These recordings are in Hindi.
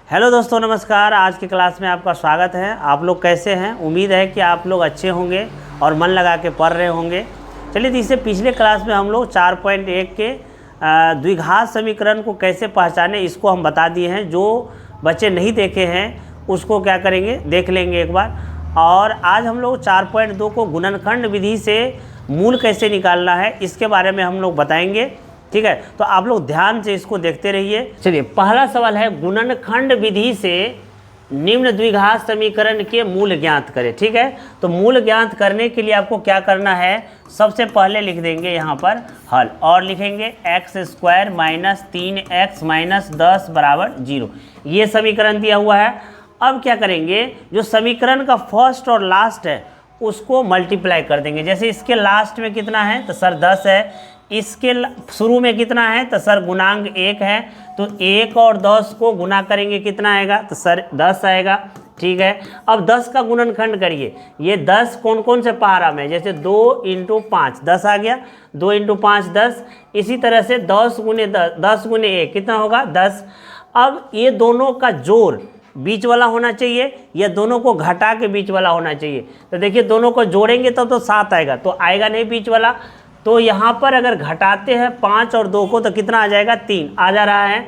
हेलो दोस्तों, नमस्कार। आज की क्लास में आपका स्वागत है। आप लोग कैसे हैं? उम्मीद है कि आप लोग अच्छे होंगे और मन लगा के पढ़ रहे होंगे। चलिए, तो इससे पिछले क्लास में हम लोग 4.1 के द्विघात समीकरण को कैसे पहचाने इसको हम बता दिए हैं। जो बच्चे नहीं देखे हैं उसको क्या करेंगे, देख लेंगे एक बार। और आज हम लोग 4.2 को गुणनखंड विधि से मूल कैसे निकालना है इसके बारे में हम लोग बताएंगे। ठीक है, तो आप लोग ध्यान से इसको देखते रहिए। चलिए, पहला सवाल है, गुणनखंड विधि से निम्न द्विघात समीकरण के मूल ज्ञात करें। ठीक है, तो मूल ज्ञात करने के लिए आपको क्या करना है, सबसे पहले लिख देंगे यहाँ पर हल और लिखेंगे x² - 3x - 10 = 0। ये समीकरण दिया हुआ है। अब क्या करेंगे, जो समीकरण का फर्स्ट और लास्ट है उसको मल्टीप्लाई कर देंगे। जैसे इसके लास्ट में कितना है तो सर 10 है, इसके शुरू में कितना है तो सर गुणांक 1 है, तो 1 और 10 को गुना करेंगे कितना आएगा तो सर 10 आएगा। ठीक है, अब 10 का गुणनखंड करिए। ये 10 कौन कौन से पारा में, जैसे 2 × 5 10 आ गया, 2 × 5 10। इसी तरह से 10 × 1 कितना होगा 10। अब ये दोनों का जोड़ बीच वाला होना चाहिए, या दोनों को घटा के बीच वाला होना चाहिए। तो देखिए, दोनों को जोड़ेंगे तब तो 7 आएगा, तो आएगा नहीं बीच वाला। तो यहाँ पर अगर घटाते हैं 5 और 2 को तो कितना आ जाएगा 3 आ जा रहा है।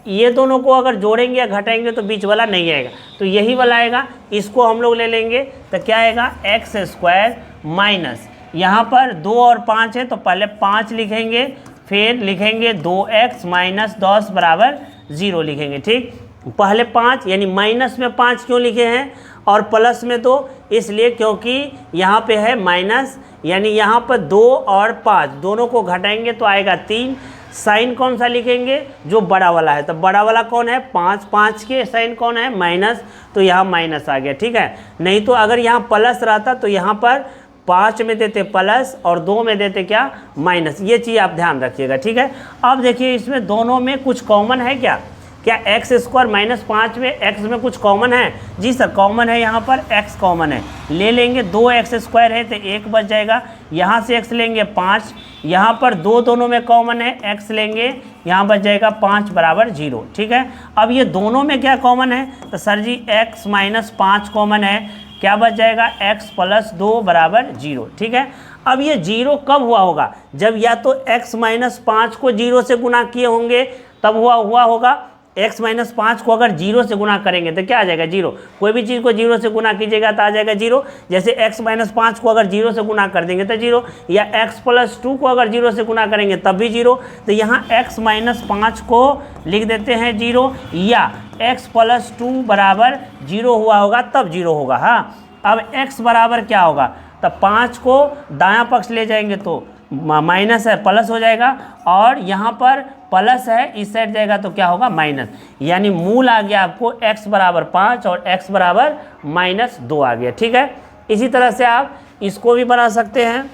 ये दोनों को अगर जोड़ेंगे या घटाएंगे तो बीच वाला नहीं आएगा, तो यही वाला आएगा। इसको हम लोग ले लेंगे तो क्या आएगा x² माइनस, यहाँ पर 2 और 5 है तो पहले 5 लिखेंगे, फिर लिखेंगे 2x - 10 = 0 लिखेंगे। ठीक, पहले 5 यानी माइनस में 5 क्यों लिखे हैं और प्लस में 2, इसलिए क्योंकि यहाँ पे है माइनस, यानी यहाँ पर 2 और 5 दोनों को घटाएंगे तो आएगा 3। साइन कौन सा लिखेंगे, जो बड़ा वाला है, तो बड़ा वाला कौन है 5, 5 के साइन कौन है माइनस, तो यहाँ माइनस आ गया। ठीक है, नहीं तो अगर यहाँ प्लस रहता तो यहाँ पर 5 में देते प्लस और 2 में देते क्या माइनस। ये चीज़ आप ध्यान रखिएगा। ठीक है, अब देखिए इसमें दोनों में कुछ कॉमन है क्या x² - 5 में x में कुछ कॉमन है? जी सर, कॉमन है, यहाँ पर x कॉमन है, ले लेंगे। 2x² है तो 1 बच जाएगा, यहाँ से x लेंगे 5, यहाँ पर 2 दोनों में कॉमन है, x लेंगे, यहाँ बच जाएगा 5 = 0। ठीक है, अब ये दोनों में क्या कॉमन है तो सर जी x - 5 कॉमन है, क्या बच जाएगा x + 2 = 0। ठीक है, अब ये 0 कब हुआ होगा, जब या तो x - 5 को 0 से गुना किए होंगे तब हुआ होगा। x - 5 को अगर 0 से गुना करेंगे तो क्या आ जाएगा 0। कोई भी चीज़ को 0 से गुना कीजिएगा तो आ जाएगा 0। जैसे x - 5 को अगर 0 से गुना कर देंगे तो 0, या x + 2 को अगर 0 से गुना करेंगे तब भी 0। तो यहाँ x - 5 को लिख देते हैं 0, या x + 2 = 0 हुआ होगा तब 0 होगा। हाँ, अब x बराबर क्या होगा, तब 5 को दायां पक्ष ले जाएंगे तो माइनस है प्लस हो जाएगा, और यहाँ पर प्लस है इस साइड जाएगा तो क्या होगा माइनस, यानी मूल आ गया आपको x = 5 और x = -2 आ गया। ठीक है, इसी तरह से आप इसको भी बना सकते हैं।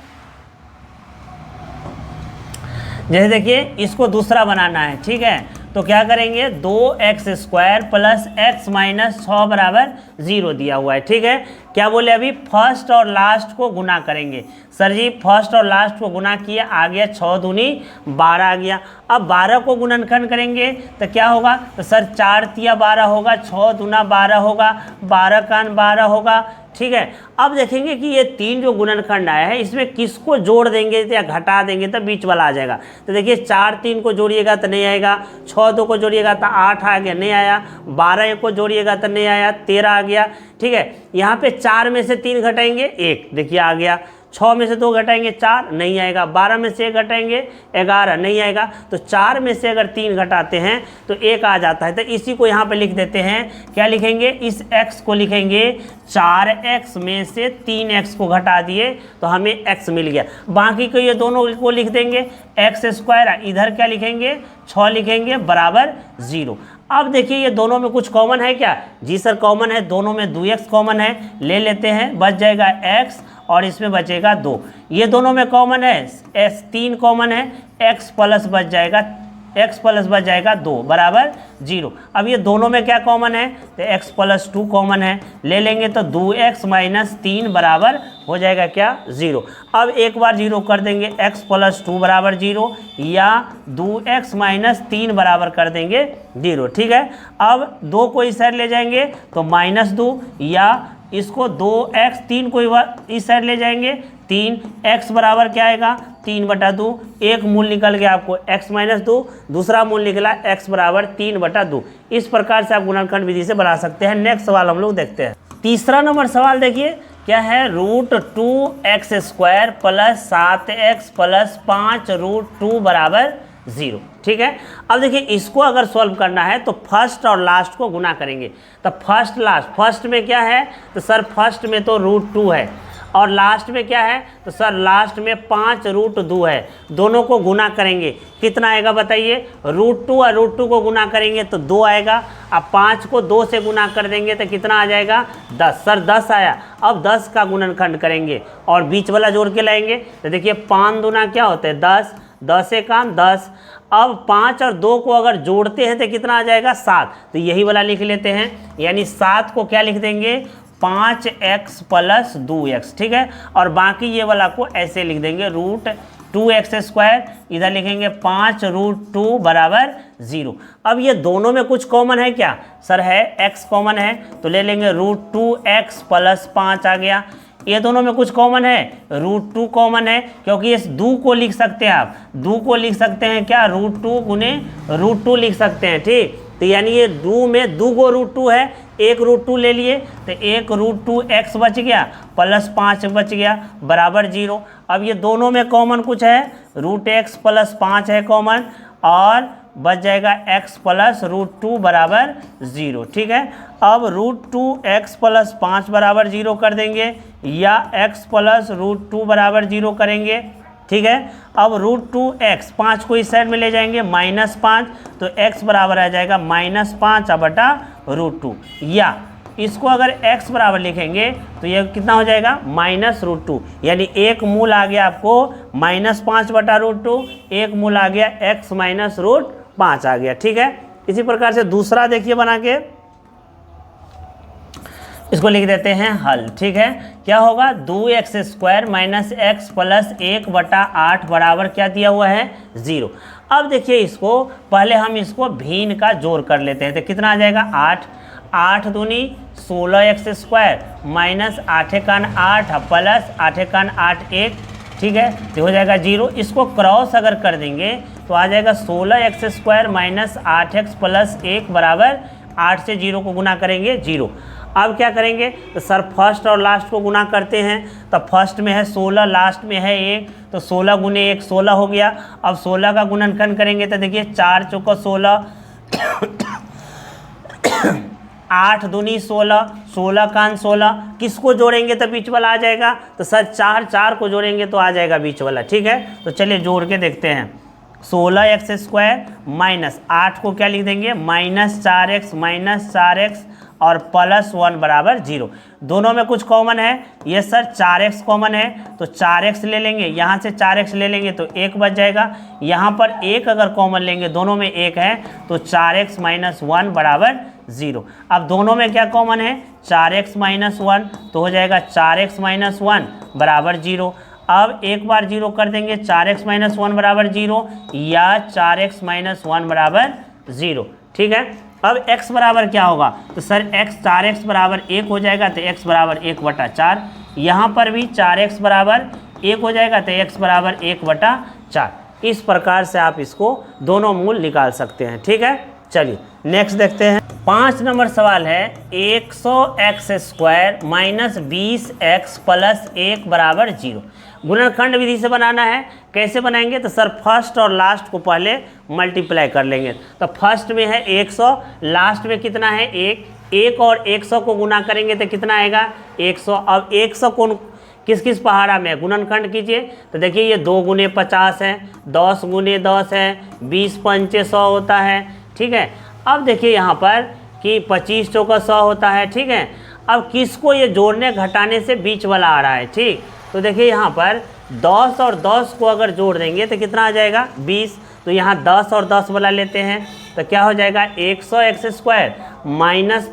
जैसे देखिए, इसको दूसरा बनाना है। ठीक है, तो क्या करेंगे, 2x² + x - 6 = 0 दिया हुआ है। ठीक है, क्या बोले अभी, फर्स्ट और लास्ट को गुना करेंगे। सर जी फर्स्ट और लास्ट को गुना किया, आ गया 6 दूनी 12 आ गया। अब 12 को गुणनखंड करेंगे तो क्या होगा, तो सर 4 तिया 12 होगा, 6 दूना 12 होगा, 12 कान 12 होगा। ठीक है, अब देखेंगे कि ये 3 जो गुणनखंड आया है इसमें किसको जोड़ देंगे या घटा देंगे तो बीच वाला आ जाएगा। तो देखिए, 4 3 को जोड़िएगा तो नहीं आएगा, 6 2 को जोड़िएगा तो 8 आ गया, नहीं आया, 12 1 को जोड़िएगा तो नहीं आया, 13 आ गया। ठीक है, यहाँ पे 4 में से 3 घटाएंगे 1, देखिए आ गया। 6 में से 2 घटाएंगे 4, नहीं आएगा। 12 में से 1 घटाएंगे 11, नहीं आएगा। तो 4 में से अगर 3 घटाते हैं तो 1 आ जाता है। तो इसी को यहाँ पे लिख देते हैं, क्या लिखेंगे, इस x को लिखेंगे 4x में से 3x को घटा दिए तो हमें x मिल गया। बाकी को ये दोनों को लिख देंगे x², इधर क्या लिखेंगे 6 लिखेंगे बराबर 0। अब देखिए, ये दोनों में कुछ कॉमन है क्या, जी सर कॉमन है, दोनों में 2x कॉमन है, ले लेते हैं, बच जाएगा x और इसमें बचेगा 2। ये दोनों में कॉमन है, 3 कॉमन है, x प्लस बच जाएगा x प्लस बच जाएगा 2 बराबर 0। अब ये दोनों में क्या कॉमन है, तो x प्लस 2 कॉमन है, ले लेंगे तो 2x माइनस 3 बराबर हो जाएगा क्या 0। अब एक बार 0 कर देंगे, x प्लस 2 बराबर 0 या 2x माइनस 3 बराबर कर देंगे 0। ठीक है, अब 2 को इस साइड ले जाएंगे तो -2 या इसको 2x 3 को इस साइड ले जाएंगे 3x बराबर क्या आएगा 3/2। एक मूल निकल गया आपको x माइनस 2, दूसरा मूल निकला x बराबर 3/2। इस प्रकार से आप गुणनखंड विधि से बना सकते हैं। नेक्स्ट सवाल हम लोग देखते हैं। तीसरा नंबर सवाल देखिए क्या है, √2x² प्लस 7x प्लस 5√2 बराबर 0। ठीक है, अब देखिए इसको अगर सॉल्व करना है तो फर्स्ट और लास्ट को गुना करेंगे। तो फर्स्ट लास्ट, फर्स्ट में क्या है तो सर फर्स्ट में तो √2 है और लास्ट में क्या है तो सर लास्ट में 5√2 है। दोनों को गुना करेंगे कितना आएगा बताइए, √2 और √2 को गुना करेंगे तो 2 आएगा। अब 5 को 2 से गुना कर देंगे तो कितना आ जाएगा 10। सर 10 आया। अब 10 का गुणनखंड करेंगे और बीच वाला जोड़ के लाएंगे तो देखिए 5 दूना क्या होता है 10, 10 एकान 10। अब 5 और 2 को अगर जोड़ते हैं तो कितना आ जाएगा 7। तो यही वाला लिख लेते हैं, यानी 7 को क्या लिख देंगे 5x प्लस 2x। ठीक है, और बाकी ये वाला को ऐसे लिख देंगे √2x², इधर लिखेंगे 5√2 बराबर 0। अब ये दोनों में कुछ कॉमन है क्या सर, है x कॉमन है तो ले लेंगे √2x प्लस 5 आ गया। ये दोनों में कुछ कॉमन है, √2 कॉमन है क्योंकि इस 2 को लिख सकते हैं आप, 2 को लिख सकते हैं क्या √2 गुने √2 लिख सकते हैं। ठीक, तो यानी ये 2 में 2 गो √2 है, एक √2 ले लिए तो एक √2x बच गया प्लस 5 बच गया बराबर 0। अब ये दोनों में कॉमन कुछ है, √x प्लस 5 है कॉमन और बच जाएगा x प्लस √2 बराबर 0। ठीक है, अब √2x प्लस 5 बराबर 0 कर देंगे या x प्लस √2 बराबर 0 करेंगे। ठीक है, अब √2x 5 को इस साइड में ले जाएंगे -5 तो x बराबर आ जाएगा -5/√2, या इसको अगर x बराबर लिखेंगे तो ये कितना हो जाएगा -√2, यानी एक मूल आ गया आपको -5/√2, एक मूल आ गया x माइनस √5 आ गया। ठीक है, इसी प्रकार से दूसरा देखिए बना के इसको लिख देते हैं हल। ठीक है, क्या होगा 2x² माइनस x प्लस 1/8 बराबर क्या दिया हुआ है 0। अब देखिए इसको पहले हम इसको भिन्न का जोड़ कर लेते हैं तो कितना आ जाएगा 8, 8 दूनी 16x² माइनस 8 एकान 8 प्लस 8 एकान 8 1। ठीक है, तो हो जाएगा 0। इसको क्रॉस अगर कर देंगे तो आ जाएगा 16x² माइनस 8x प्लस 1 बराबर 8 से 0 को गुना करेंगे 0। अब क्या करेंगे तो सर फर्स्ट और लास्ट को गुना करते हैं, तो फर्स्ट में है 16, लास्ट में है 1, तो 16 गुने 1 16 हो गया। अब 16 का गुणनखंड करेंगे तो देखिए 4 चौका 16, 8 दूनी 16, 16 कान 16, किसको जोड़ेंगे तो बीच वाला आ जाएगा तो सर 4 को जोड़ेंगे तो आ जाएगा बीच वाला। ठीक है, तो चलिए जोड़ के देखते हैं। 16x² माइनस 8 को क्या लिख देंगे -4x माइनस 4x और प्लस 1 बराबर 0। दोनों में कुछ कॉमन है, ये सर 4x कॉमन है तो 4x ले लेंगे, यहाँ से 4x ले लेंगे तो 1 बच जाएगा। यहाँ पर 1 अगर कॉमन लेंगे, दोनों में 1 है तो 4x माइनस 1 बराबर 0। अब दोनों में क्या कॉमन है 4x माइनस 1 तो हो जाएगा 4x माइनस 1 बराबर 0। अब एक बार 0 कर देंगे 4x माइनस 1 बराबर 0 या 4x माइनस 1 बराबर 0। ठीक है, अब x बराबर क्या होगा तो सर x 4x बराबर 1 हो जाएगा तो x बराबर 1/4। यहाँ पर भी 4x बराबर 1 हो जाएगा तो x बराबर 1/4। इस प्रकार से आप इसको दोनों मूल निकाल सकते हैं। ठीक है, चलिए नेक्स्ट देखते हैं। 5 नंबर सवाल है 100x² माइनस 20x प्लस 1 बराबर 0। गुणनखंड विधि से बनाना है। कैसे बनाएंगे तो सर फर्स्ट और लास्ट को पहले मल्टीप्लाई कर लेंगे। तो फर्स्ट में है 100, लास्ट में कितना है 1 और 100 को गुना करेंगे तो कितना आएगा 100। अब 100 को किस किस पहाड़ा में गुणनखंड कीजिए तो देखिए ये 2 गुने 50 है, 10 गुने 10 है, 20 पंचे 100 होता है। ठीक है, अब देखिए यहाँ पर कि 25 चौका 100 होता है। ठीक है, अब किसको ये जोड़ने घटाने से बीच वाला आ रहा है। ठीक, तो देखिए यहाँ पर 10 और 10 को अगर जोड़ देंगे तो कितना आ जाएगा 20। तो यहाँ 10 और 10 वाला लेते हैं तो क्या हो जाएगा 100x² माइनस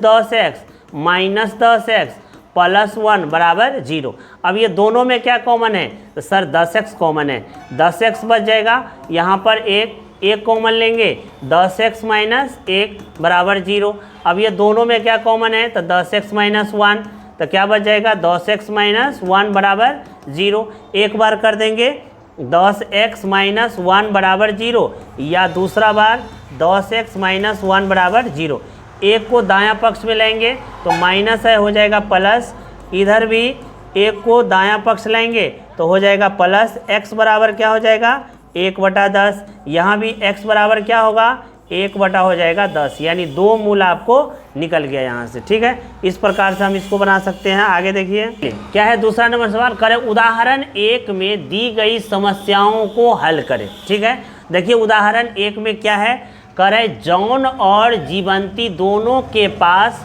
10x प्लस 1 बराबर 0। अब ये दोनों में क्या कॉमन है, तो सर 10x कॉमन है, 10x बच जाएगा, यहाँ पर एक कॉमन लेंगे, 10x माइनस 1 बराबर 0। अब ये दोनों में क्या कॉमन है, तो 10x माइनस 1, तो क्या बच जाएगा 10x माइनस 1 बराबर 0। एक बार कर देंगे 10x माइनस 1 बराबर 0, या दूसरा बार 10x माइनस 1 बराबर 0। एक को दायां पक्ष में लेंगे तो माइनस है, हो जाएगा प्लस, इधर भी एक को दायां पक्ष लेंगे तो हो जाएगा प्लस, x बराबर क्या हो जाएगा 1/10, यहाँ भी x बराबर क्या होगा 1 हो जाएगा 10, यानी 2 मूल आपको निकल गया यहाँ से। ठीक है, इस प्रकार से हम इसको बना सकते हैं। आगे देखिए क्या है, दूसरा नंबर सवाल, करें उदाहरण 1 में दी गई समस्याओं को हल करें। ठीक है, देखिए उदाहरण 1 में क्या है, करें जॉन और जीवंती दोनों के पास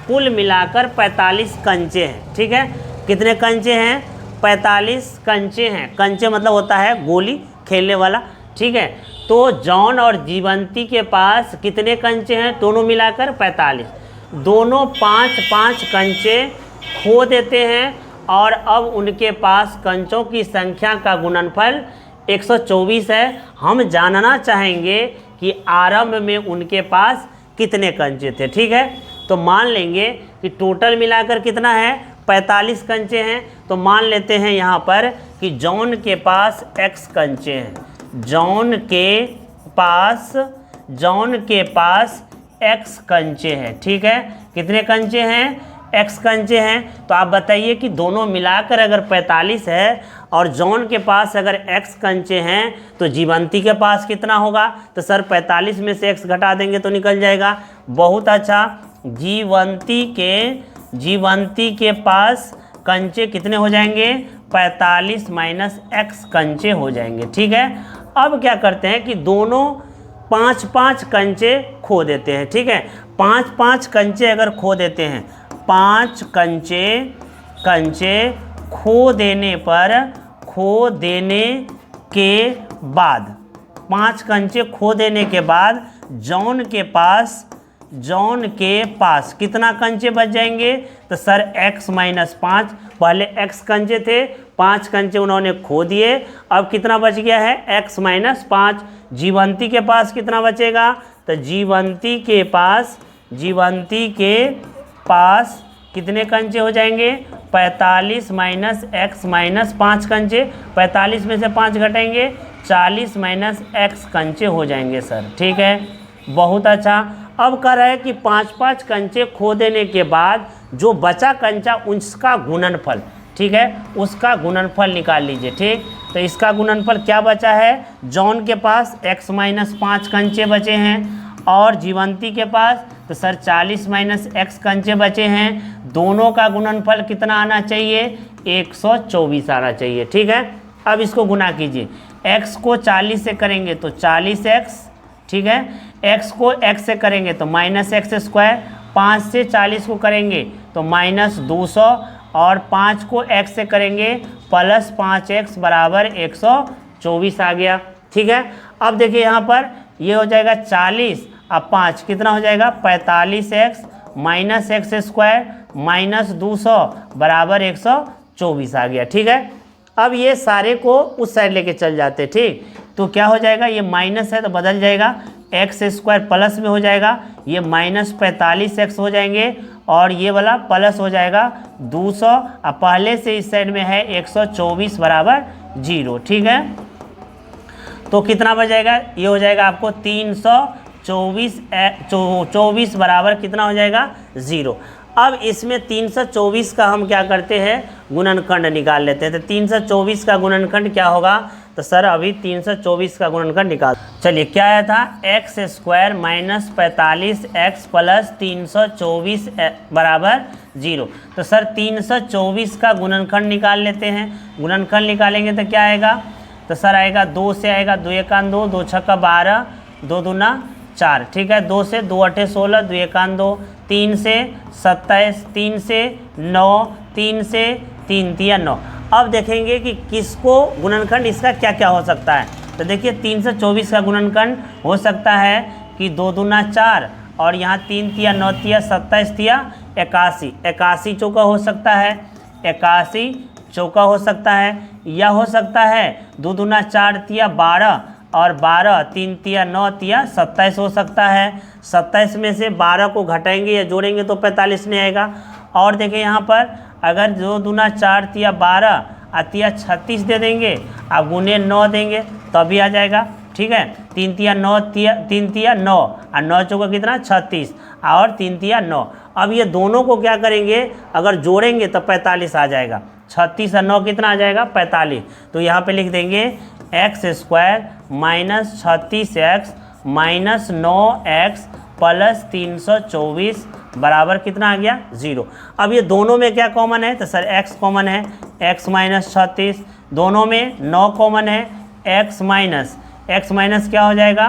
कुल मिलाकर 45 कंचे हैं। ठीक है, कितने कंचे हैं, 45 कंचे हैं। कंचे मतलब होता है गोली खेलने वाला। ठीक है, तो जॉन और जीवंती के पास कितने कंचे हैं, दोनों मिलाकर 45। दोनों 5-5 कंचे खो देते हैं और अब उनके पास कंचों की संख्या का गुणनफल 124 है। हम जानना चाहेंगे कि आरंभ में उनके पास कितने कंचे थे। ठीक है, तो मान लेंगे कि टोटल मिलाकर कितना है, 45 कंचे हैं। तो मान लेते हैं यहाँ पर कि जॉन के पास x कंचे हैं, जॉन के पास x कंचे हैं। ठीक है, कितने कंचे हैं, x कंचे हैं। तो आप बताइए कि दोनों मिलाकर अगर 45 है और जॉन के पास अगर x कंचे हैं तो जीवंती के पास कितना होगा, तो सर 45 में से x घटा देंगे तो निकल जाएगा। बहुत अच्छा, जीवंती के पास कंचे कितने हो जाएंगे, 45 माइनस x कंचे हो जाएंगे। ठीक है, अब क्या करते हैं कि दोनों 5-5 कंचे खो देते हैं। ठीक है, 5-5 कंचे अगर खो देते हैं, 5 कंचे खो देने के बाद जॉन के पास कितना कंचे बच जाएंगे, तो सर x माइनस 5, पहले x कंचे थे, 5 कंचे उन्होंने खो दिए, अब कितना बच गया है x माइनस 5। जीवंती के पास कितना बचेगा, तो जीवंती के पास कितने कंचे हो जाएंगे, 45 माइनस x माइनस 5 कंचे, 45 में से 5 घटेंगे, 40 माइनस x कंचे हो जाएंगे सर। ठीक है, बहुत अच्छा। अब कह रहा है कि 5-5 कंचे खो देने के बाद जो बचा कंचा उसका गुणनफल, ठीक है, उसका गुणनफल निकाल लीजिए। ठीक, तो इसका गुणनफल क्या बचा है, जॉन के पास x माइनस 5 कंचे बचे हैं और जीवंती के पास तो सर 40 माइनस x कंचे बचे हैं। दोनों का गुणनफल कितना आना चाहिए, 124 आना चाहिए। ठीक है, अब इसको गुना कीजिए, x को 40 से करेंगे तो 40x, ठीक है, x को x से करेंगे तो माइनस x², 5 से 40 को करेंगे तो माइनस 200 और 5 को x से करेंगे प्लस 5x बराबर 124 आ गया। ठीक है, अब देखिए यहाँ पर ये हो जाएगा 40 अब 5 कितना हो जाएगा 45x माइनस x² माइनस 200 बराबर 124 आ गया। ठीक है, अब ये सारे को उस साइड लेके चल जाते। ठीक, तो क्या हो जाएगा, ये माइनस है तो बदल जाएगा, x² प्लस में हो जाएगा, ये माइनस 45x हो जाएंगे और ये वाला प्लस हो जाएगा 200। अब पहले से इस साइड में है 124 बराबर 0। ठीक है, तो कितना बचेगा, ये हो जाएगा आपको 324 बराबर कितना हो जाएगा 0। अब इसमें 324 का हम क्या करते हैं, गुणनखंड निकाल लेते हैं। तो 324 का गुणनखंड क्या होगा, तो सर अभी 324 का गुणनखंड निकाल, चलिए क्या आया था, x² माइनस 45x प्लस 324 बराबर 0। तो सर 324 का गुणनखंड निकाल लेते हैं। गुणनखंड निकालेंगे तो क्या आएगा, तो सर आएगा 2 से आएगा 2 1 2, 2 6 12, 2 दूना 4। ठीक है, 2 से 2 8 16, 2 1 2, 3 से 27, 3 से 9, 3 से 3 3 9। अब देखेंगे कि किसको गुणनखंड इसका क्या क्या हो सकता है। तो देखिए 3 से 24 का गुणनखंड हो सकता है कि 2 दूना 4 और यहाँ 3 तिया 9 तिया 27 तिया 81, 81 चौका हो सकता है, 81 चौका हो सकता है, या हो सकता है 2 दूना 4 तिया 12 और 12 3 तिया 9 तिया 27 हो सकता है। 27 में से 12 को घटाएंगे या जोड़ेंगे तो 45 नहीं आएगा। और देखिए यहाँ पर अगर 2 दूना 4 तिया 12 तिया 36 दे देंगे, आप गुने 9 देंगे तभी आ जाएगा। ठीक है, 3 तिया 9 तिया 3 तिया 9 और 9 चौका कितना 36 और 3 तिया 9। अब ये दोनों को क्या करेंगे, अगर जोड़ेंगे तो 45 आ जाएगा। 36 और 9 कितना आ जाएगा 45। तो यहाँ पे लिख देंगे x square minus 36x minus 9x plus 324 बराबर कितना आ गया 0। अब ये दोनों में क्या कॉमन है, तो सर x कॉमन है, x माइनस 36, दोनों में 9 कॉमन है, x माइनस क्या हो जाएगा,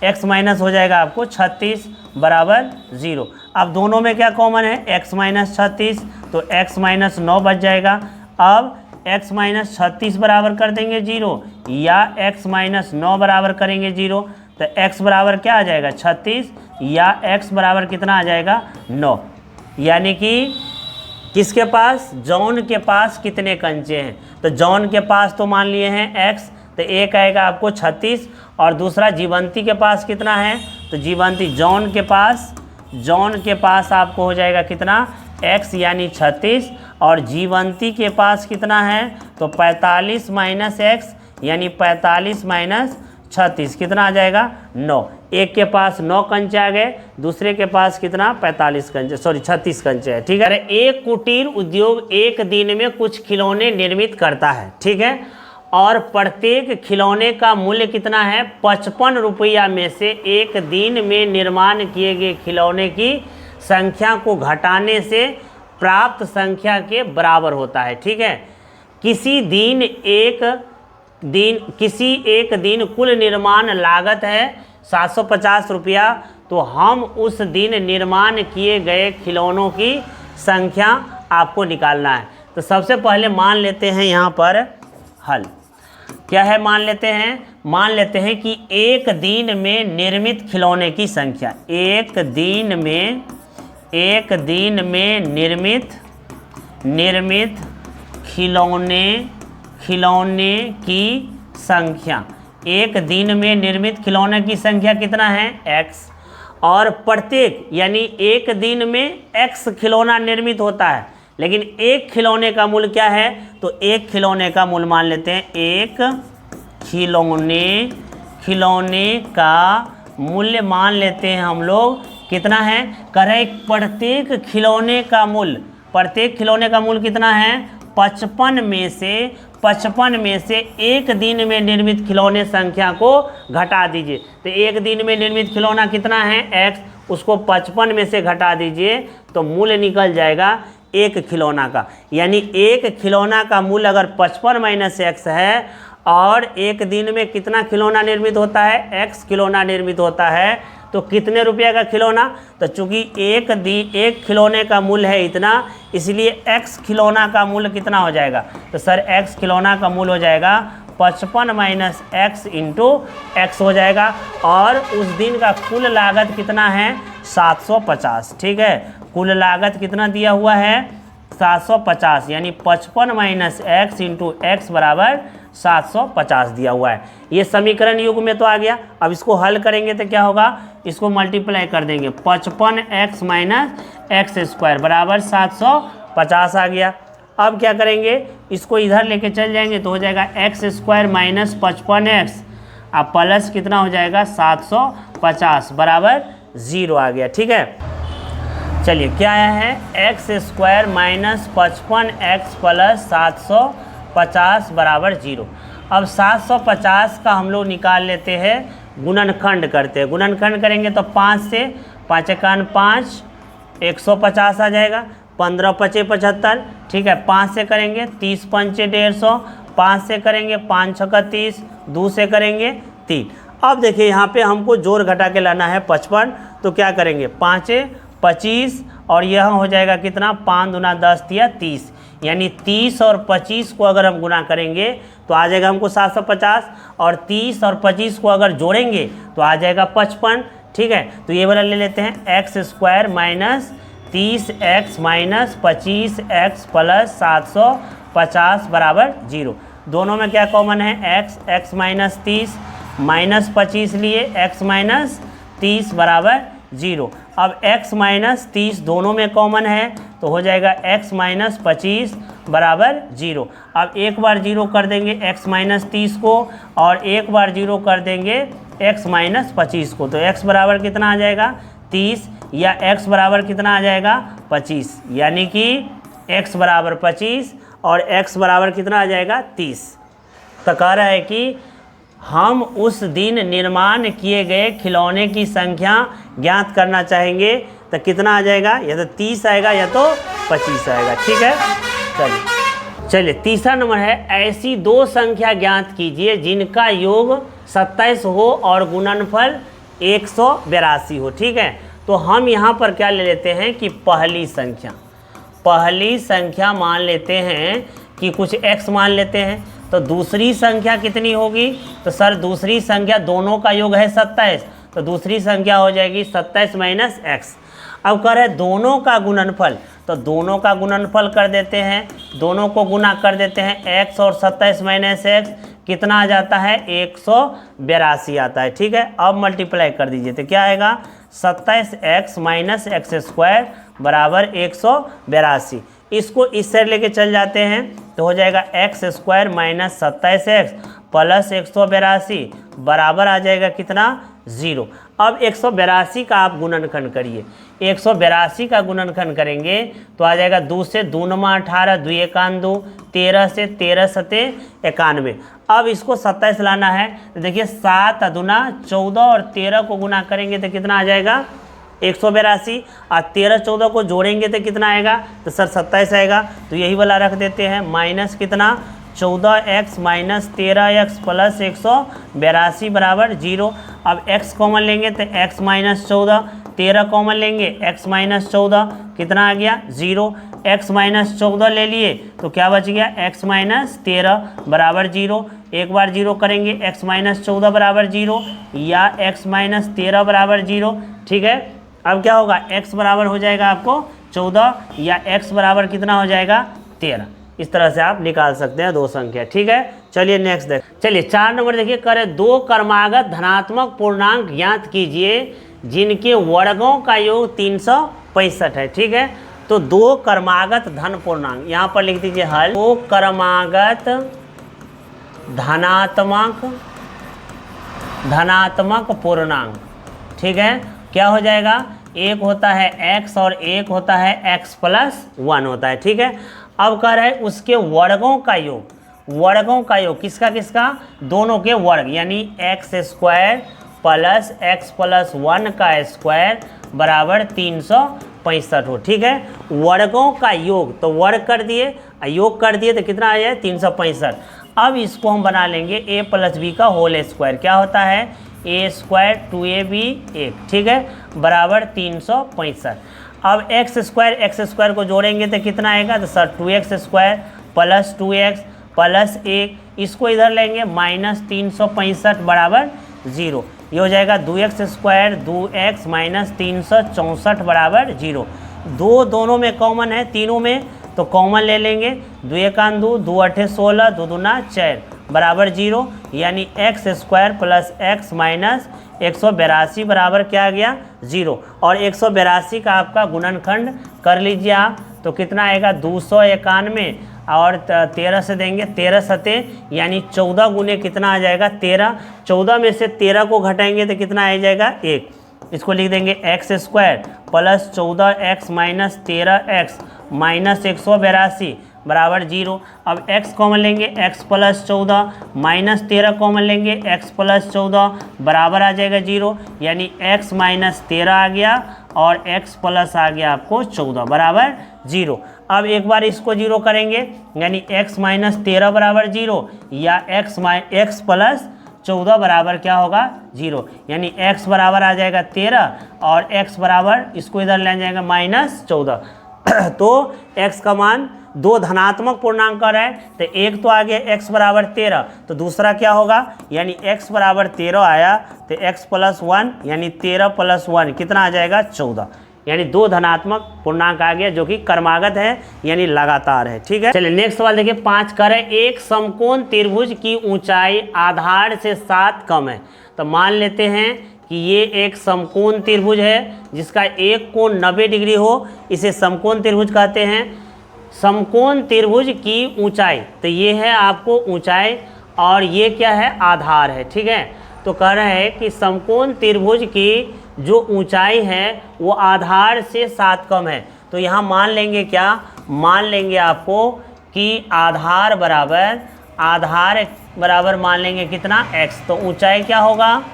x माइनस हो जाएगा आपको 36 बराबर 0। अब दोनों में क्या कॉमन है, x माइनस 36, तो x माइनस 9 बच जाएगा। अब x माइनस 36 बराबर कर देंगे 0 या x माइनस 9 बराबर करेंगे 0, तो x बराबर क्या आ जाएगा 36 या x बराबर कितना आ जाएगा 9। यानी कि किसके पास, जॉन के पास कितने कंचे हैं, तो जॉन के पास तो मान लिए हैं x, तो एक आएगा आपको 36 और दूसरा जीवंती के पास कितना है, तो जीवंती जॉन के पास आपको हो जाएगा कितना x यानी 36 और जीवंती के पास कितना है, तो 45 माइनस एक्स यानी 45 माइनस 36 कितना आ जाएगा 9। एक के पास 9 कंचे आ गए, दूसरे के पास कितना 36 कंचे है। ठीक है, एक कुटीर उद्योग एक दिन में कुछ खिलौने निर्मित करता है, ठीक है, और प्रत्येक खिलौने का मूल्य कितना है 55 रुपया में से एक दिन में निर्माण किए गए खिलौने की संख्या को घटाने से प्राप्त संख्या के बराबर होता है। ठीक है, किसी एक दिन कुल निर्माण लागत है 750 रुपया, तो हम उस दिन निर्माण किए गए खिलौनों की संख्या आपको निकालना है। तो सबसे पहले मान लेते हैं यहाँ पर हल क्या है, मान लेते हैं कि एक दिन में निर्मित खिलौने की संख्या, एक दिन में निर्मित खिलौने की संख्या, एक दिन में निर्मित खिलौने की संख्या कितना है x, और प्रत्येक यानी एक दिन में x खिलौना निर्मित होता है, लेकिन एक खिलौने का मूल्य क्या है, तो एक खिलौने का मूल्य मान लेते हैं, एक खिलौने का मूल्य मान लेते हैं हम लोग कितना है, कह रहे प्रत्येक खिलौने का मूल्य कितना है 55 में से एक दिन में निर्मित खिलौने संख्या को घटा दीजिए। तो एक दिन में निर्मित खिलौना कितना है x, उसको 55 में से घटा दीजिए तो मूल्य निकल जाएगा एक खिलौना का। यानी एक खिलौना का मूल्य अगर 55 माइनस x है और एक दिन में कितना खिलौना निर्मित होता है, x खिलौना निर्मित होता है, तो कितने रुपये का खिलौना, तो चूँकि एक खिलौने का मूल्य है इतना, इसलिए x खिलौना का मूल्य कितना हो जाएगा, तो सर x खिलौना का मूल्य हो जाएगा 55 माइनस एक्स इंटू एक्स हो जाएगा। और उस दिन का कुल लागत कितना है 750। ठीक है, कुल लागत कितना दिया हुआ है 750, यानी 55 माइनस एक्स इंटू एक्स बराबर 750 दिया हुआ है। ये समीकरण युग में तो आ गया। अब इसको हल करेंगे तो क्या होगा, इसको मल्टीप्लाई कर देंगे, 55x माइनस एक्स स्क्वायर बराबर 750 आ गया। अब क्या करेंगे, इसको इधर लेके चल जाएंगे तो हो जाएगा एक्स स्क्वायर माइनस 55x अब प्लस कितना हो जाएगा 750 बराबर 0 आ गया। ठीक है, चलिए क्या आया है, x square minus 55x plus 750 बराबर 0। अब 750 का हम लोग निकाल लेते हैं, गुणनखंड करते हैं। गुणनखंड करेंगे तो 5 से 5 एकान 5 150 आ जाएगा, 15 पचे 75। ठीक है, 5 से करेंगे 30 पंचे 150, 5 से करेंगे 5 छक्का 30, 2 से करेंगे 3। अब देखिए यहाँ पे हमको जोड़ घटा के लाना है 55, तो क्या करेंगे 5 25 और यह हो जाएगा कितना 5 दूना 10 या 30, यानी 30 और 25 को अगर हम गुना करेंगे तो तो आ जाएगा हमको 750, और 30 और 25 को अगर जोड़ेंगे तो आ जाएगा 55। ठीक है, तो ये वाला ले लेते हैं, x square minus 30x minus 25x plus 750 बराबर 0। दोनों में क्या कॉमन है, x माइनस 30 माइनस 25 लिए x माइनस 30 बराबर 0। अब x माइनस 30 दोनों में कॉमन है तो हो जाएगा x माइनस 25 बराबर 0। अब एक बार 0 कर देंगे x माइनस 30 को, और एक बार 0 कर देंगे x माइनस 25 को, तो x बराबर कितना आ जाएगा 30, या x बराबर कितना आ जाएगा 25, यानी कि x बराबर 25 और x बराबर कितना आ जाएगा 30। तो कह रहा है कि हम उस दिन निर्माण किए गए खिलौने की संख्या ज्ञात करना चाहेंगे, तो कितना आ जाएगा, या तो 30 आएगा या तो 25 आएगा। ठीक है, चलिए तीसरा नंबर है, ऐसी दो संख्या ज्ञात कीजिए जिनका योग 27 हो और गुणनफल 182 हो। ठीक है, तो हम यहाँ पर क्या ले लेते हैं कि पहली संख्या मान लेते हैं कि कुछ x मान लेते हैं, तो दूसरी संख्या कितनी होगी, तो सर दूसरी संख्या दोनों का योग है 27, तो दूसरी संख्या हो जाएगी 27 माइनस x। अब कह रहे हैं दोनों का गुणनफल, तो दोनों का गुणनफल कर देते हैं, दोनों को गुना कर देते हैं, x और 27 माइनस x कितना आ जाता है 182 आता है। ठीक है, अब मल्टीप्लाई कर दीजिए तो क्या आएगा 27x माइनस एक्स स्क्वायर बराबर 182। इसको इस साइड लेके चल जाते हैं तो हो जाएगा x square minus 27x plus 182 बराबर आ जाएगा कितना 0। अब 182 का आप गुणनखंड करिए, 182 का गुणनखंड करेंगे तो आ जाएगा 2 से 2 नमा 18, 2 एकान 2, 13 से 13 सते 91। अब इसको 27 लाना है तो देखिए 7 दूना 14 और 13 को गुना करेंगे तो कितना आ जाएगा 182, और 13 14 को जोड़ेंगे तो कितना आएगा, तो सर 27 आएगा। तो यही वाला रख देते हैं, माइनस कितना 14x माइनस 13x प्लस 182 बराबर 0। अब x कॉमन लेंगे तो x माइनस 14, 13 कॉमन लेंगे x माइनस 14 कितना आ गया 0। x माइनस 14 ले लिए तो क्या बच गया x माइनस 13 बराबर 0। एक बार 0 करेंगे x माइनस 14 बराबर 0 या x माइनस 13 बराबर 0। ठीक है, अब क्या होगा x बराबर हो जाएगा आपको 14 या x बराबर कितना हो जाएगा 13। इस तरह से आप निकाल सकते हैं दो संख्या। ठीक है, चलिए नेक्स्ट देख, चलिए 4 नंबर देखिए, करें दो क्रमागत धनात्मक पूर्णांक ज्ञात कीजिए जिनके वर्गों का योग 365 है। ठीक है, तो दो क्रमागत धन पूर्णांक यहाँ पर लिख दीजिए हल, दो क्रमागत धनात्मक पूर्णांक। ठीक है, क्या हो जाएगा, एक होता है x और एक होता है x प्लस 1 होता है। ठीक है, अब कह रहे हैं उसके वर्गों का योग किसका किसका, दोनों के वर्ग, यानी x square plus x plus 1 का स्क्वायर बराबर 365 हो। ठीक है, वर्गों का योग, तो वर्ग कर दिए योग कर दिए तो कितना आ जाए 365। अब इसको हम बना लेंगे a प्लस बी का होल स्क्वायर, क्या होता है a स्क्वायर 2ab 1। ठीक है, बराबर 365। अब एक्स स्क्वायर को जोड़ेंगे तो कितना आएगा, तो sir 2x square plus 2x plus 1, इसको इधर लेंगे माइनस 365 बराबर 0। ये हो जाएगा 2x स्क्वायर 2x माइनस 364 बराबर 0। दोनों में कॉमन है, तीनों में तो कॉमन ले लेंगे, 2 एकान 2, 2 अठे 16, 2 दूना 4 बराबर 0, यानी x square plus x minus 182 बराबर क्या आ गया 0। और 182 का आपका गुणनखंड कर लीजिए आप, तो कितना आएगा 291 और 13 से देंगे 13 सते, यानी 14 गुने कितना आ जाएगा 13। 14 में से 13 को घटाएंगे तो कितना आ जाएगा 1। इसको लिख देंगे x square plus 14x minus 13x minus 182 बराबर 0। अब x कॉमन लेंगे, x प्लस 14 माइनस 13 कॉमन लेंगे, x प्लस 14 बराबर आ जाएगा 0, यानी x माइनस 13 आ गया और x प्लस आ गया आपको 14 बराबर 0। अब एक बार इसको 0 करेंगे, यानी x माइनस 13 बराबर 0 या x प्लस 14 बराबर क्या होगा 0, यानी x बराबर आ जाएगा 13 और x बराबर इसको इधर ले जाएगा माइनस 14। तो x का मान दो धनात्मक पूर्णांक है तो एक तो आ गया x बराबर 13, तो दूसरा क्या होगा, यानी x बराबर 13 आया तो x प्लस 1 यानी 13 प्लस 1 कितना आ जाएगा 14, यानी दो धनात्मक पूर्णांक आ गया जो कि क्रमागत है यानी लगातार है। ठीक है, चलिए नेक्स्ट सवाल देखिए 5 कर है, एक समकोण त्रिभुज की ऊंचाई आधार से 7 कम है। तो मान लेते हैं कि ये एक समकोण त्रिभुज है जिसका एक कोण 90 डिग्री हो, इसे समकोण त्रिभुज कहते हैं। समकोण त्रिभुज की ऊंचाई, तो ये है आपको ऊंचाई और ये क्या है, आधार है। ठीक है, तो कह रहे हैं कि समकोण त्रिभुज की जो ऊंचाई है वो आधार से 7 कम है। तो यहाँ मान लेंगे क्या, मान लेंगे आपको कि आधार बराबर मान लेंगे कितना x, तो ऊंचाई क्या होगा,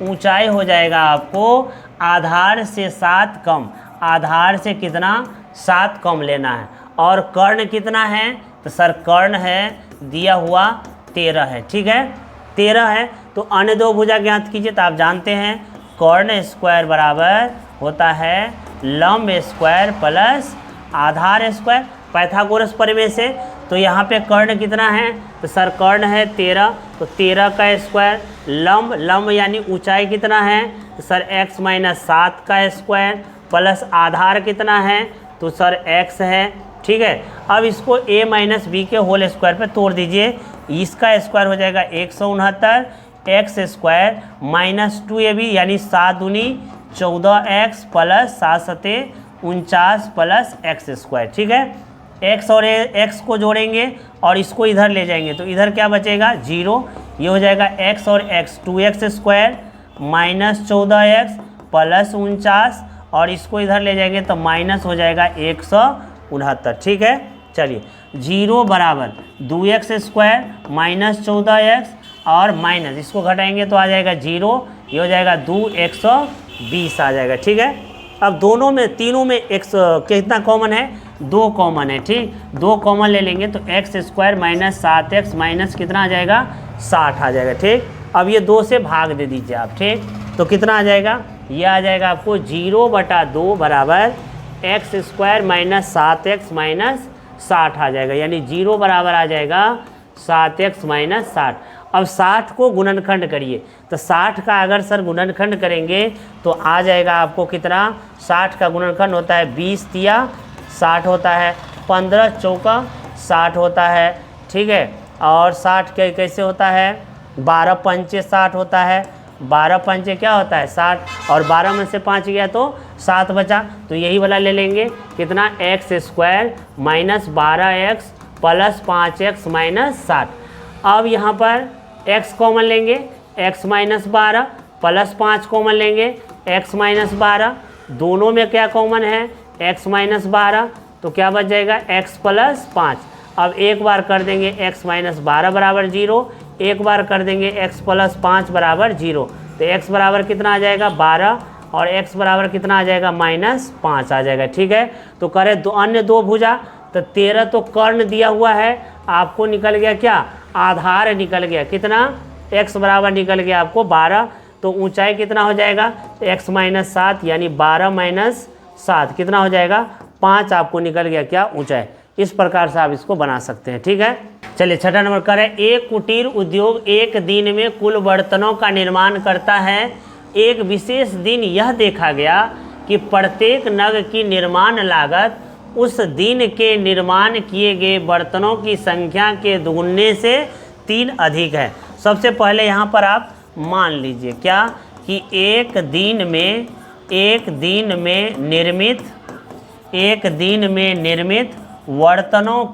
ऊंचाई हो जाएगा आपको आधार से 7 कम, आधार से कितना 7 कम लेना है। और कर्ण कितना है, तो सर कर्ण है दिया हुआ 13 है। ठीक है, 13 है, तो अन्य दो भुजा ज्ञात कीजिए। तो आप जानते हैं कर्ण स्क्वायर बराबर होता है लंब स्क्वायर प्लस आधार स्क्वायर, पाइथागोरस प्रमेय से। तो यहाँ पे कर्ण कितना है, तो सर कर्ण है 13, तो 13 का स्क्वायर, लंब यानी ऊंचाई कितना है, तो सर x माइनस 7 का स्क्वायर प्लस आधार कितना है, तो सर x है। ठीक है, अब इसको a माइनस बी के होल स्क्वायर पे तोड़ दीजिए, इसका स्क्वायर हो जाएगा 169, एक्स स्क्वायर माइनस 2ab यानी 7 दूनी 14x प्लस 7 सते 49 प्लस एक्स स्क्वायर। ठीक है, x और x को जोड़ेंगे और इसको इधर ले जाएंगे तो इधर क्या बचेगा 0, ये हो जाएगा x और x 2x square minus 14x plus 49 और इसको इधर ले जाएंगे तो माइनस हो जाएगा 169। ठीक है, चलिए 0 बराबर 2x स्क्वायर माइनस 14x और माइनस इसको घटाएंगे तो आ जाएगा 0, ये हो जाएगा 2 120 आ जाएगा। ठीक है, अब दोनों में तीनों में x कितना कॉमन है, 2 कॉमन है। ठीक, 2 कॉमन ले लेंगे तो x square minus 7x minus कितना आ जाएगा 60 आ जाएगा। ठीक, अब ये 2 से भाग दे दीजिए आप। ठीक, तो कितना आ जाएगा, ये आ जाएगा आपको 0/2 बराबर x square minus 7x minus 60 आ जाएगा, यानी 0 बराबर आ जाएगा 7x माइनस 60। अब 60 को गुणनखंड करिए, तो 60 का अगर सर गुणनखंड करेंगे तो आ जाएगा आपको कितना, 60 का गुणनखंड होता है 20 तिया 60 होता है, 15 चौका 60 होता है। ठीक है, और 60 कैसे होता है, 12 पंचे 60 होता है, 12 पंचे क्या होता है 60, और 12 में से 5 गया तो 7 बचा, तो यही वाला ले लेंगे कितना, x square minus 12x plus 5x minus 60। अब यहाँ पर x कॉमन लेंगे, x माइनस 12 प्लस 5 कॉमन लेंगे, x माइनस 12, दोनों में क्या कॉमन है x माइनस 12, तो क्या बच जाएगा x प्लस 5। अब एक बार कर देंगे x माइनस 12 बराबर 0, एक बार कर देंगे x प्लस 5 बराबर 0, तो x बराबर कितना आ जाएगा 12 और x बराबर कितना आ जाएगा माइनस 5 आ जाएगा। ठीक है, तो करें अन्य दो भुजा, तो 13 तो कर्ण दिया हुआ है, आपको निकल गया क्या, आधार निकल गया, कितना x बराबर निकल गया आपको 12, तो ऊंचाई कितना हो जाएगा x माइनस 7 यानी 12 माइनस 7 कितना हो जाएगा 5 आपको निकल गया क्या ऊंचाई। इस प्रकार से आप इसको बना सकते हैं। ठीक है, चलिए छठा नंबर करें, एक कुटीर उद्योग एक दिन में कुल बर्तनों का निर्माण करता है। एक विशेष दिन यह देखा गया कि प्रत्येक नग की निर्माण लागत उस दिन के निर्माण किए गए बर्तनों की संख्या के दुगुने से 3 अधिक है। सबसे पहले यहाँ पर आप मान लीजिए क्या, कि एक दिन में निर्मित बर्तनों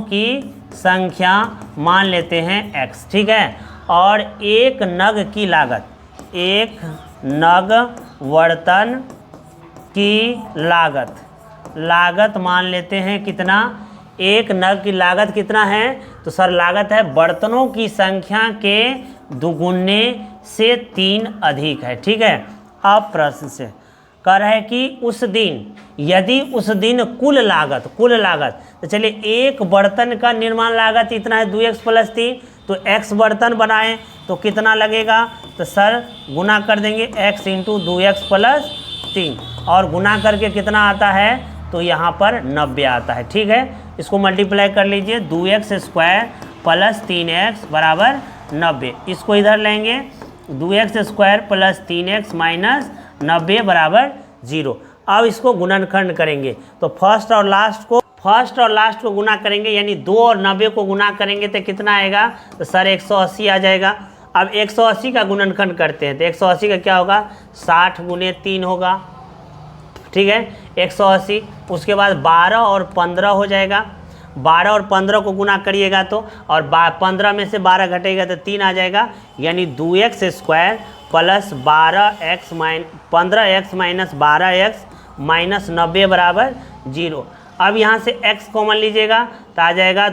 की संख्या मान लेते हैं x। ठीक है, और एक नग की लागत, एक नग बर्तन की लागत मान लेते हैं कितना, एक नग की लागत कितना है, तो सर लागत है बर्तनों की संख्या के दुगुने से 3 अधिक है। ठीक है, अब प्रश्न से कह रहा है कि उस दिन, यदि उस दिन कुल लागत, तो चलिए एक बर्तन का निर्माण लागत इतना है 2x प्लस 3, तो x बर्तन बनाएं तो कितना लगेगा, तो सर गुना कर देंगे x इंटू 2x प्लस 3 और गुना करके कितना आता है तो यहाँ पर 90 आता है। ठीक है, इसको मल्टीप्लाई कर लीजिए, 2x² प्लस 3x बराबर 90। इसको इधर लेंगे, 2x² प्लस 3x माइनस 90 बराबर 0। अब इसको गुणनखंड करेंगे तो फर्स्ट और लास्ट को गुना करेंगे, यानी 2 और 90 को गुना करेंगे तो कितना आएगा, तो सर 180 आ जाएगा। अब 180 का गुणनखंड करते हैं तो 180 का क्या होगा, 60 गुने 3 होगा। ठीक है, 180। उसके बाद 12 और 15 हो जाएगा, 12 और 15 को गुना करिएगा तो, और 15 में से 12 घटेगा तो 3 आ जाएगा, यानी 2x² plus 15x minus 12x minus 90 बराबर 0। अब यहाँ से x कॉमन लीजिएगा तो आ जाएगा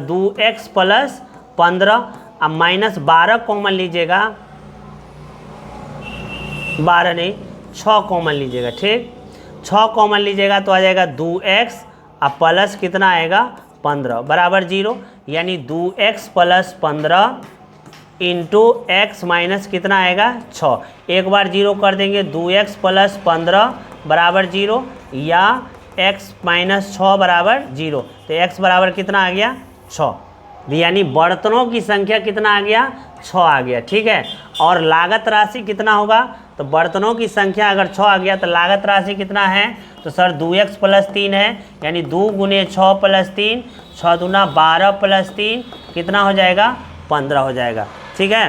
2x प्लस 15, अब माइनस 12 कॉमन लीजिएगा, 12 नहीं 6 कॉमन लीजिएगा। ठीक, 6 कॉमन लीजिएगा तो आ जाएगा 2x, अब प्लस कितना आएगा 15 बराबर 0, यानी 2x plus 15 into x minus कितना आएगा 6। एक बार 0 कर देंगे, 2x प्लस 15 बराबर 0 या x माइनस 6 बराबर 0, तो x बराबर कितना आ गया 6, यानी बर्तनों की संख्या कितना आ गया 6 आ गया। ठीक है, और लागत राशि कितना होगा, तो बर्तनों की संख्या अगर 6 आ गया तो लागत राशि कितना है, तो सर 2x प्लस 3 है, यानी 2 गुने 6 प्लस 3, 6 दूना 12 प्लस 3 कितना हो जाएगा 15 हो जाएगा। ठीक है।